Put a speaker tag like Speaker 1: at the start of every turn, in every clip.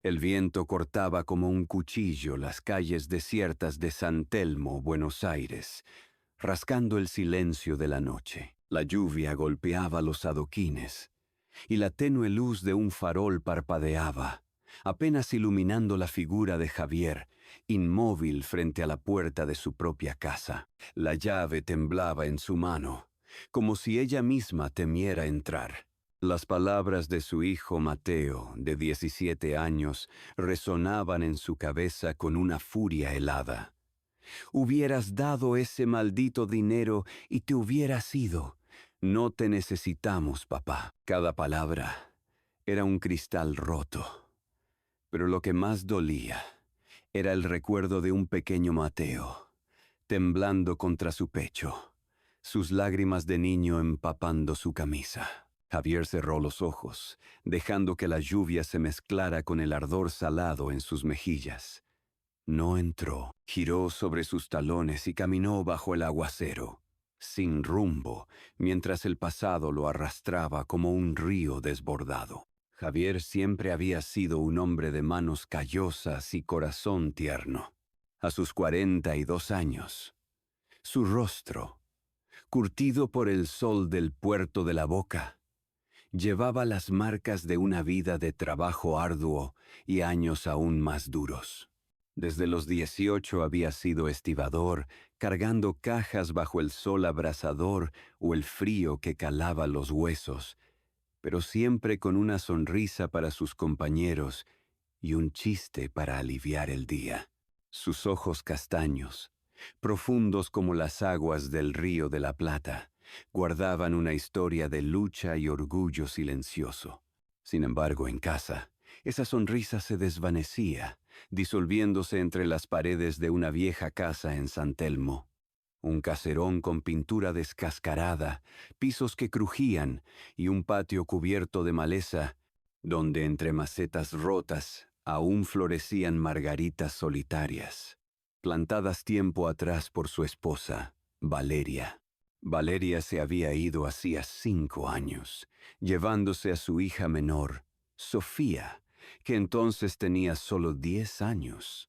Speaker 1: El viento cortaba como un cuchillo las calles desiertas de San Telmo, Buenos Aires, rascando el silencio de la noche. La lluvia golpeaba los adoquines, y la tenue luz de un farol parpadeaba, apenas iluminando la figura de Javier, inmóvil frente a la puerta de su propia casa. La llave temblaba en su mano, como si ella misma temiera entrar. Las palabras de su hijo Mateo, de 17 años, resonaban en su cabeza con una furia helada. Hubieras dado ese maldito dinero y te hubieras ido. No te necesitamos, papá. Cada palabra era un cristal roto. Pero lo que más dolía era el recuerdo de un pequeño Mateo, temblando contra su pecho, sus lágrimas de niño empapando su camisa. Javier cerró los ojos, dejando que la lluvia se mezclara con el ardor salado en sus mejillas. No entró, giró sobre sus talones y caminó bajo el aguacero, sin rumbo, mientras el pasado lo arrastraba como un río desbordado. Javier siempre había sido un hombre de manos callosas y corazón tierno. A sus 42 años, su rostro, curtido por el sol del puerto de la Boca, llevaba las marcas de una vida de trabajo arduo y años aún más duros. Desde los 18 había sido estibador, cargando cajas bajo el sol abrasador o el frío que calaba los huesos, pero siempre con una sonrisa para sus compañeros y un chiste para aliviar el día. Sus ojos castaños, profundos como las aguas del río de la Plata, guardaban una historia de lucha y orgullo silencioso. Sin embargo, en casa, esa sonrisa se desvanecía, disolviéndose entre las paredes de una vieja casa en San Telmo. Un caserón con pintura descascarada, pisos que crujían y un patio cubierto de maleza, donde entre macetas rotas aún florecían margaritas solitarias, plantadas tiempo atrás por su esposa, Valeria. Valeria se había ido hacía 5 años, llevándose a su hija menor, Sofía, que entonces tenía solo 10 años.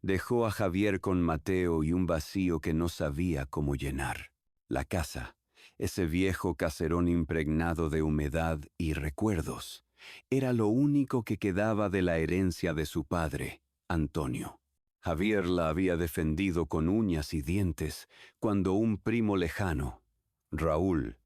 Speaker 1: Dejó a Javier con Mateo y un vacío que no sabía cómo llenar. La casa, ese viejo caserón impregnado de humedad y recuerdos, era lo único que quedaba de la herencia de su padre, Antonio. Javier la había defendido con uñas y dientes cuando un primo lejano, Raúl,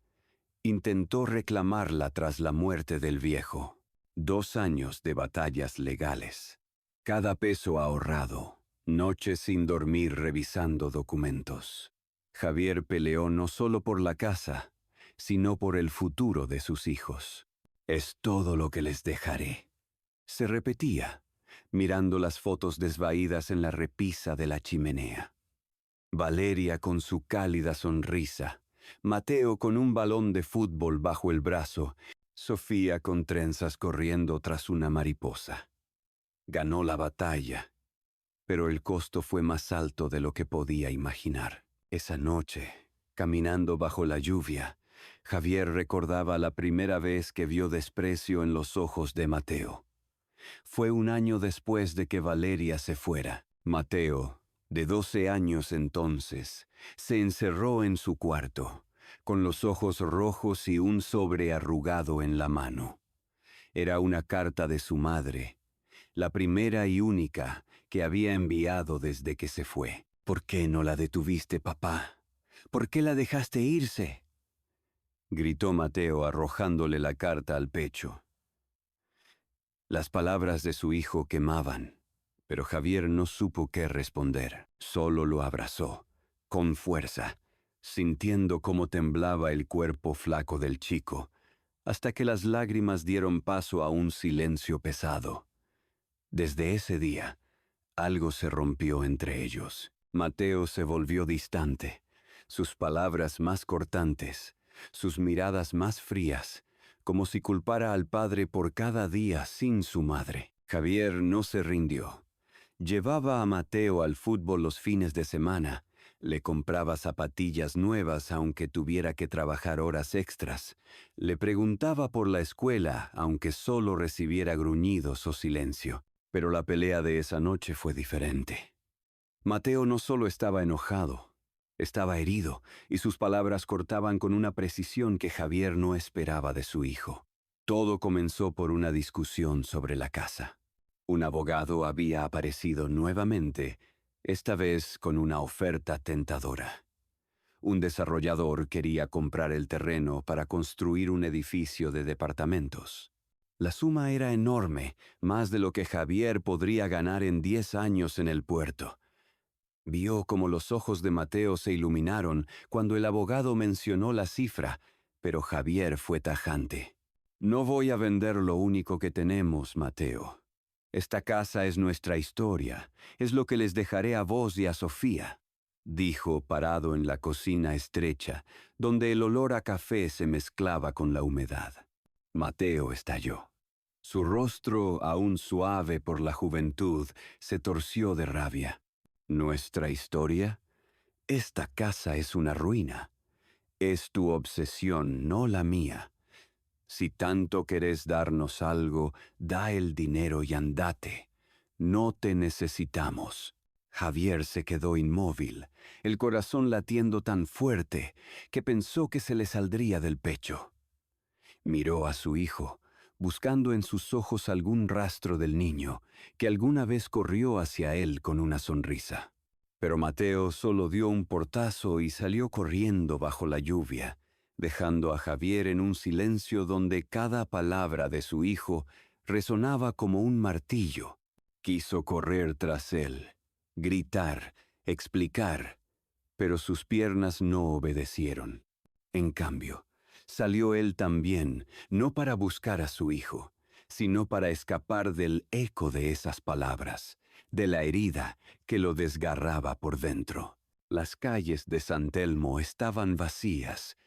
Speaker 1: intentó reclamarla tras la muerte del viejo. 2 años de batallas legales. Cada peso ahorrado, noches sin dormir revisando documentos. Javier peleó no solo por la casa, sino por el futuro de sus hijos. Es todo lo que les dejaré. Se repetía, mirando las fotos desvaídas en la repisa de la chimenea. Valeria con su cálida sonrisa, Mateo con un balón de fútbol bajo el brazo, Sofía con trenzas corriendo tras una mariposa. Ganó la batalla, pero el costo fue más alto de lo que podía imaginar. Esa noche, caminando bajo la lluvia, Javier recordaba la primera vez que vio desprecio en los ojos de Mateo. Fue un año después de que Valeria se fuera. Mateo, de 12 años entonces, se encerró en su cuarto, con los ojos rojos y un sobre arrugado en la mano. Era una carta de su madre, la primera y única que había enviado desde que se fue. ¿Por qué no la detuviste, papá? ¿Por qué la dejaste irse?, gritó Mateo arrojándole la carta al pecho. Las palabras de su hijo quemaban, pero Javier no supo qué responder. Solo lo abrazó, con fuerza, sintiendo cómo temblaba el cuerpo flaco del chico, hasta que las lágrimas dieron paso a un silencio pesado. Desde ese día, algo se rompió entre ellos. Mateo se volvió distante, sus palabras más cortantes, sus miradas más frías, como si culpara al padre por cada día sin su madre. Javier no se rindió. Llevaba a Mateo al fútbol los fines de semana, le compraba zapatillas nuevas aunque tuviera que trabajar horas extras, le preguntaba por la escuela aunque solo recibiera gruñidos o silencio. Pero la pelea de esa noche fue diferente. Mateo no solo estaba enojado, estaba herido, y sus palabras cortaban con una precisión que Javier no esperaba de su hijo. Todo comenzó por una discusión sobre la casa. Un abogado había aparecido nuevamente, esta vez con una oferta tentadora. Un desarrollador quería comprar el terreno para construir un edificio de departamentos. La suma era enorme, más de lo que Javier podría ganar en 10 años en el puerto. Vio cómo los ojos de Mateo se iluminaron cuando el abogado mencionó la cifra, pero Javier fue tajante. No voy a vender lo único que tenemos, Mateo. Esta casa es nuestra historia, es lo que les dejaré a vos y a Sofía, dijo parado en la cocina estrecha, donde el olor a café se mezclaba con la humedad. Mateo estalló. Su rostro, aún suave por la juventud, se torció de rabia. ¿Nuestra historia? Esta casa es una ruina. Es tu obsesión, no la mía. Si tanto querés darnos algo, da el dinero y andate. No te necesitamos. Javier se quedó inmóvil, el corazón latiendo tan fuerte que pensó que se le saldría del pecho. Miró a su hijo, buscando en sus ojos algún rastro del niño que alguna vez corrió hacia él con una sonrisa. Pero Mateo solo dio un portazo y salió corriendo bajo la lluvia, dejando a Javier en un silencio donde cada palabra de su hijo resonaba como un martillo. Quiso correr tras él, gritar, explicar, pero sus piernas no obedecieron. En cambio, salió él también, no para buscar a su hijo, sino para escapar del eco de esas palabras, de la herida que lo desgarraba por dentro. Las calles de San Telmo estaban vacías.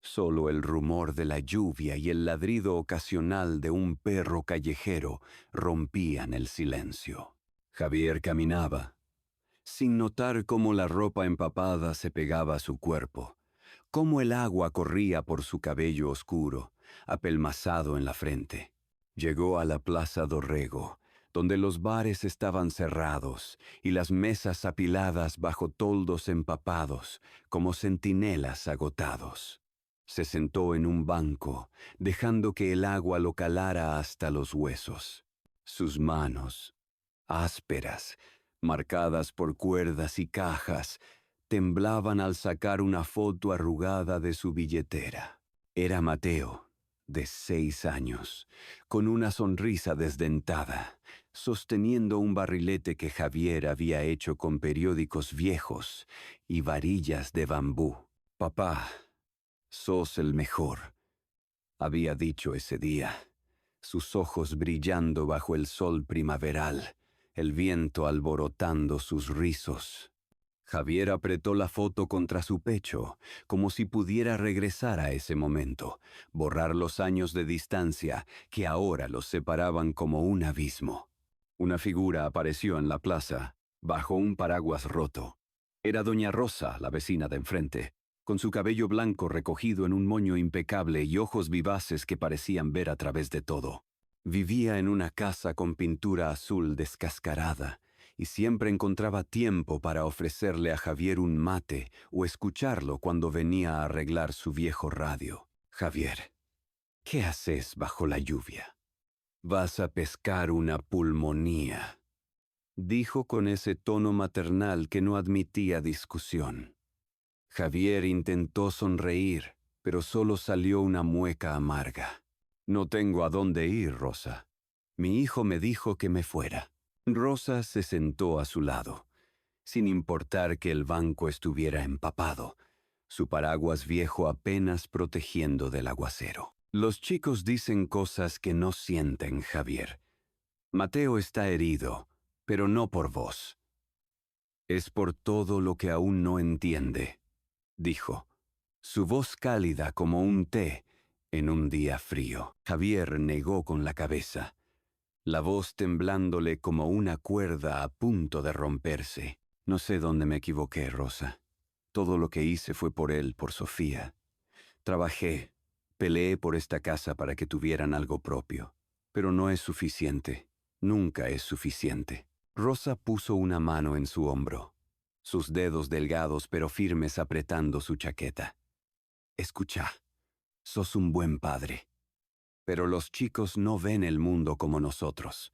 Speaker 1: Solo el rumor de la lluvia y el ladrido ocasional de un perro callejero rompían el silencio. Javier caminaba, sin notar cómo la ropa empapada se pegaba a su cuerpo, cómo el agua corría por su cabello oscuro, apelmazado en la frente. Llegó a la Plaza Dorrego, donde los bares estaban cerrados y las mesas apiladas bajo toldos empapados, como centinelas agotados. Se sentó en un banco, dejando que el agua lo calara hasta los huesos. Sus manos, ásperas, marcadas por cuerdas y cajas, temblaban al sacar una foto arrugada de su billetera. Era Mateo, de 6 años, con una sonrisa desdentada, sosteniendo un barrilete que Javier había hecho con periódicos viejos y varillas de bambú. «Papá, sos el mejor», había dicho ese día, sus ojos brillando bajo el sol primaveral, el viento alborotando sus rizos. Javier apretó la foto contra su pecho, como si pudiera regresar a ese momento, borrar los años de distancia que ahora los separaban como un abismo. Una figura apareció en la plaza, bajo un paraguas roto. Era doña Rosa, la vecina de enfrente, con su cabello blanco recogido en un moño impecable y ojos vivaces que parecían ver a través de todo. Vivía en una casa con pintura azul descascarada, y siempre encontraba tiempo para ofrecerle a Javier un mate o escucharlo cuando venía a arreglar su viejo radio. «Javier, ¿qué haces bajo la lluvia?» «Vas a pescar una pulmonía», dijo con ese tono maternal que no admitía discusión. Javier intentó sonreír, pero solo salió una mueca amarga. «No tengo a dónde ir, Rosa. Mi hijo me dijo que me fuera». Rosa se sentó a su lado, sin importar que el banco estuviera empapado, su paraguas viejo apenas protegiendo del aguacero. «Los chicos dicen cosas que no sienten, Javier. Mateo está herido, pero no por vos. Es por todo lo que aún no entiende», dijo, su voz cálida como un té en un día frío. Javier negó con la cabeza, la voz temblándole como una cuerda a punto de romperse. «No sé dónde me equivoqué, Rosa. Todo lo que hice fue por él, por Sofía. Trabajé, peleé por esta casa para que tuvieran algo propio, pero no es suficiente. Nunca es suficiente. Rosa puso una mano en su hombro, sus dedos delgados pero firmes apretando su chaqueta. Escucha, sos un buen padre. Pero los chicos no ven el mundo como nosotros.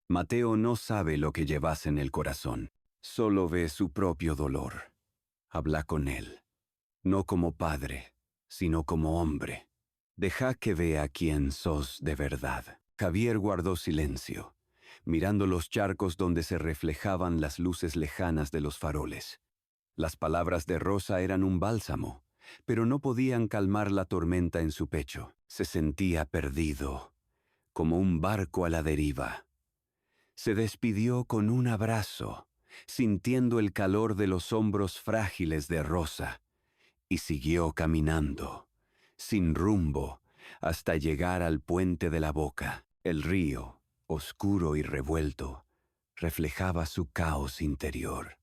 Speaker 1: Mateo no sabe lo que llevas en el corazón. Solo ve su propio dolor. Habla con él. No como padre, sino como hombre. Deja que vea quién sos de verdad. Javier guardó silencio, mirando los charcos donde se reflejaban las luces lejanas de los faroles. Las palabras de Rosa eran un bálsamo, pero no podían calmar la tormenta en su pecho. Se sentía perdido, como un barco a la deriva. Se despidió con un abrazo, sintiendo el calor de los hombros frágiles de Rosa, y siguió caminando, sin rumbo, hasta llegar al puente de la Boca. El río, oscuro y revuelto, reflejaba su caos interior.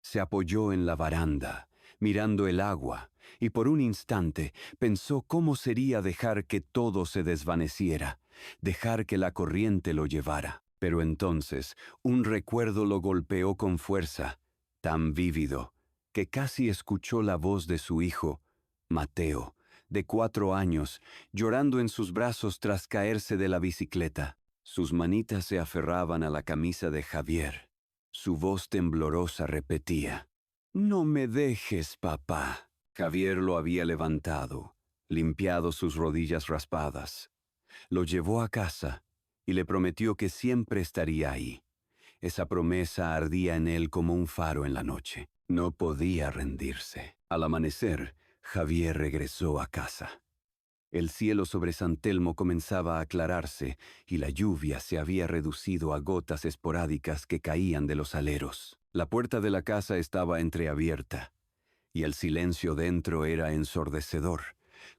Speaker 1: Se apoyó en la baranda, mirando el agua, y por un instante pensó cómo sería dejar que todo se desvaneciera, dejar que la corriente lo llevara. Pero entonces un recuerdo lo golpeó con fuerza, tan vívido, que casi escuchó la voz de su hijo, Mateo, de 4 años, llorando en sus brazos tras caerse de la bicicleta. Sus manitas se aferraban a la camisa de Javier. Su voz temblorosa repetía: «No me dejes, papá». Javier lo había levantado, limpiado sus rodillas raspadas. Lo llevó a casa y le prometió que siempre estaría ahí. Esa promesa ardía en él como un faro en la noche. No podía rendirse. Al amanecer, Javier regresó a casa. El cielo sobre San Telmo comenzaba a aclararse y la lluvia se había reducido a gotas esporádicas que caían de los aleros. La puerta de la casa estaba entreabierta y el silencio dentro era ensordecedor,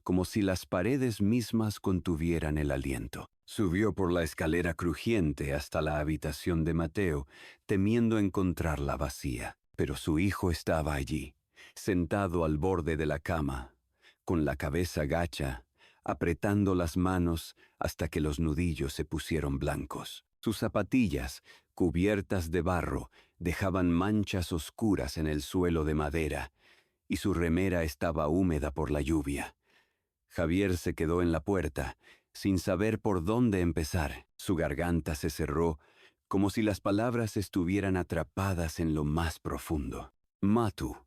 Speaker 1: como si las paredes mismas contuvieran el aliento. Subió por la escalera crujiente hasta la habitación de Mateo, temiendo encontrarla vacía. Pero su hijo estaba allí, sentado al borde de la cama, con la cabeza gacha, apretando las manos hasta que los nudillos se pusieron blancos. Sus zapatillas, cubiertas de barro, dejaban manchas oscuras en el suelo de madera, y su remera estaba húmeda por la lluvia. Javier se quedó en la puerta, sin saber por dónde empezar. Su garganta se cerró, como si las palabras estuvieran atrapadas en lo más profundo. «Matu»,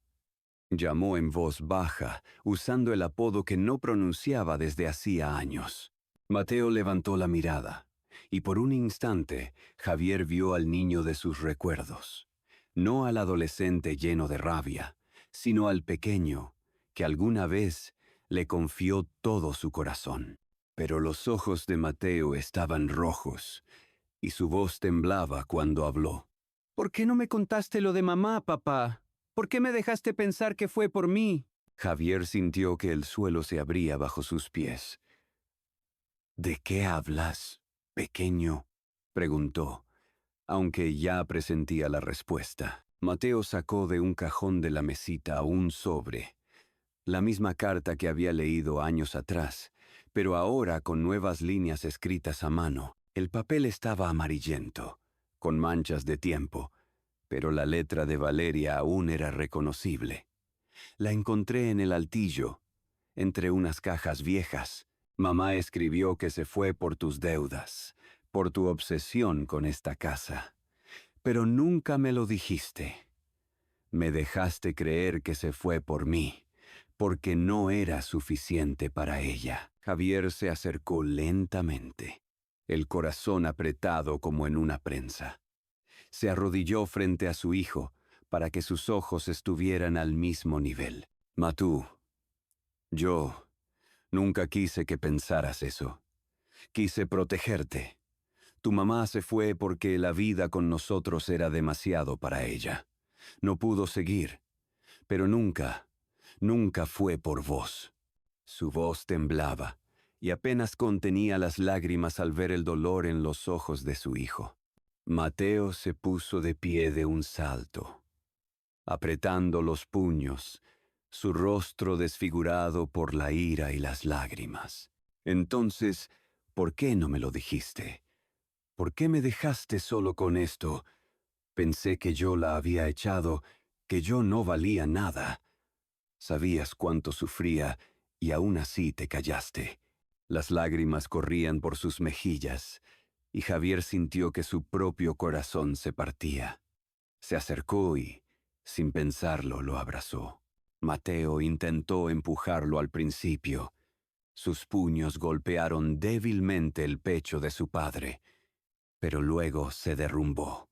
Speaker 1: llamó en voz baja, usando el apodo que no pronunciaba desde hacía años. Mateo levantó la mirada, y por un instante Javier vio al niño de sus recuerdos. No al adolescente lleno de rabia, sino al pequeño que alguna vez le confió todo su corazón. Pero los ojos de Mateo estaban rojos, y su voz temblaba cuando habló. «¿Por qué no me contaste lo de mamá, papá? ¿Por qué me dejaste pensar que fue por mí?» Javier sintió que el suelo se abría bajo sus pies. «¿De qué hablas, pequeño?», preguntó, aunque ya presentía la respuesta. Mateo sacó de un cajón de la mesita un sobre, la misma carta que había leído años atrás, pero ahora con nuevas líneas escritas a mano. El papel estaba amarillento, con manchas de tiempo, pero la letra de Valeria aún era reconocible. La encontré en el altillo, entre unas cajas viejas. «Mamá escribió que se fue por tus deudas, por tu obsesión con esta casa. Pero nunca me lo dijiste. Me dejaste creer que se fue por mí, porque no era suficiente para ella». Javier se acercó lentamente, el corazón apretado como en una prensa. Se arrodilló frente a su hijo para que sus ojos estuvieran al mismo nivel. «Matú, yo nunca quise que pensaras eso. Quise protegerte. Tu mamá se fue porque la vida con nosotros era demasiado para ella. No pudo seguir, pero nunca fue por vos». Su voz temblaba y apenas contenía las lágrimas al ver el dolor en los ojos de su hijo. Mateo se puso de pie de un salto, apretando los puños, su rostro desfigurado por la ira y las lágrimas. «Entonces, ¿por qué no me lo dijiste? ¿Por qué me dejaste solo con esto? Pensé que yo la había echado, que yo no valía nada. Sabías cuánto sufría y aún así te callaste. Las lágrimas corrían por sus mejillas y Javier sintió que su propio corazón se partía. Se acercó y, sin pensarlo, lo abrazó. Mateo intentó empujarlo al principio. Sus puños golpearon débilmente el pecho de su padre, pero luego se derrumbó,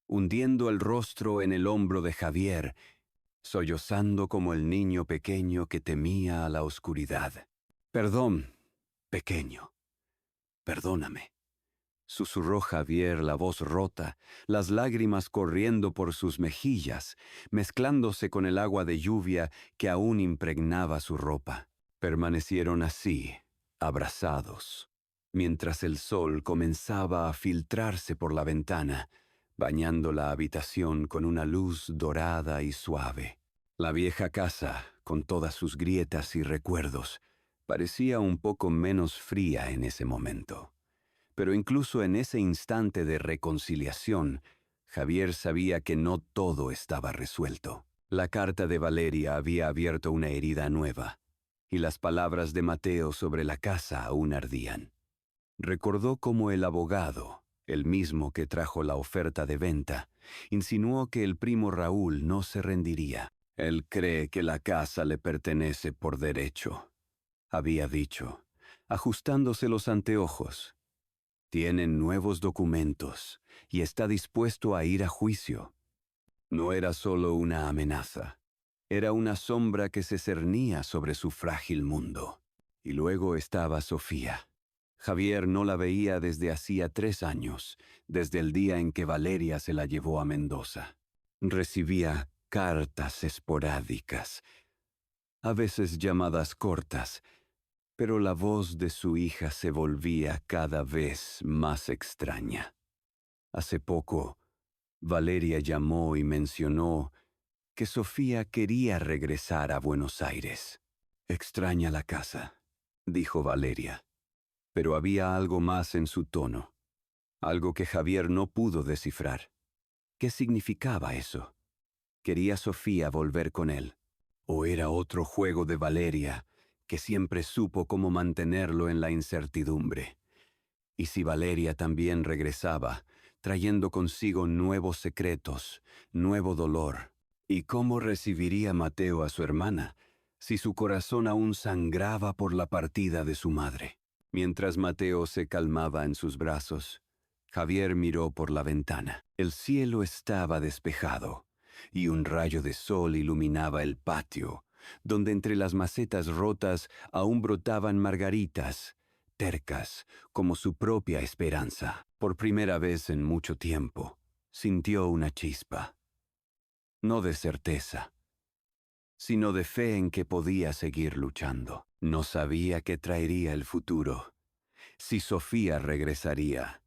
Speaker 1: hundiendo el rostro en el hombro de Javier, sollozando como el niño pequeño que temía a la oscuridad. «Perdón, pequeño, perdóname», susurró Javier, la voz rota, las lágrimas corriendo por sus mejillas, mezclándose con el agua de lluvia que aún impregnaba su ropa. Permanecieron así, abrazados, mientras el sol comenzaba a filtrarse por la ventana, bañando la habitación con una luz dorada y suave. La vieja casa, con todas sus grietas y recuerdos, parecía un poco menos fría en ese momento. Pero incluso en ese instante de reconciliación, Javier sabía que no todo estaba resuelto. La carta de Valeria había abierto una herida nueva, y las palabras de Mateo sobre la casa aún ardían. Recordó cómo el abogado, el mismo que trajo la oferta de venta, insinuó que el primo Raúl no se rendiría. «Él cree que la casa le pertenece por derecho», había dicho, ajustándose los anteojos. «Tienen nuevos documentos y está dispuesto a ir a juicio». No era solo una amenaza. Era una sombra que se cernía sobre su frágil mundo. Y luego estaba Sofía. Javier no la veía desde hacía 3 años, desde el día en que Valeria se la llevó a Mendoza. Recibía cartas esporádicas, a veces llamadas cortas, pero la voz de su hija se volvía cada vez más extraña. Hace poco, Valeria llamó y mencionó que Sofía quería regresar a Buenos Aires. «Extraña la casa», dijo Valeria, pero había algo más en su tono, algo que Javier no pudo descifrar. ¿Qué significaba eso? ¿Quería Sofía volver con él? ¿O era otro juego de Valeria, que siempre supo cómo mantenerlo en la incertidumbre? Y si Valeria también regresaba, trayendo consigo nuevos secretos, nuevo dolor. ¿Y cómo recibiría Mateo a su hermana, si su corazón aún sangraba por la partida de su madre? Mientras Mateo se calmaba en sus brazos, Javier miró por la ventana. El cielo estaba despejado, y un rayo de sol iluminaba el patio, donde entre las macetas rotas aún brotaban margaritas, tercas como su propia esperanza. Por primera vez en mucho tiempo, sintió una chispa. No de certeza, sino de fe en que podía seguir luchando. No sabía qué traería el futuro, si Sofía regresaría,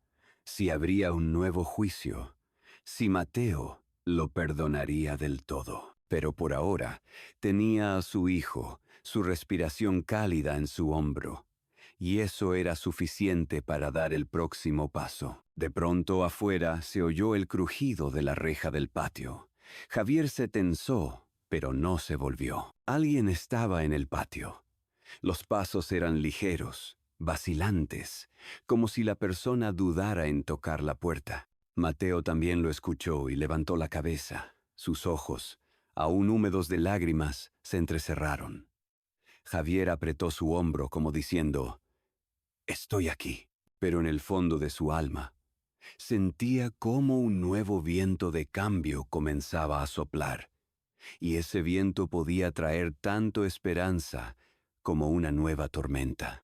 Speaker 1: si habría un nuevo juicio, si Mateo lo perdonaría del todo. Pero por ahora tenía a su hijo, su respiración cálida en su hombro, y eso era suficiente para dar el próximo paso. De pronto afuera se oyó el crujido de la reja del patio. Javier se tensó, pero no se volvió. Alguien estaba en el patio. Los pasos eran ligeros, vacilantes, como si la persona dudara en tocar la puerta. Mateo también lo escuchó y levantó la cabeza. Sus ojos, aún húmedos de lágrimas, se entrecerraron. Javier apretó su hombro como diciendo: «Estoy aquí». Pero en el fondo de su alma, sentía cómo un nuevo viento de cambio comenzaba a soplar, y ese viento podía traer tanto esperanza como una nueva tormenta.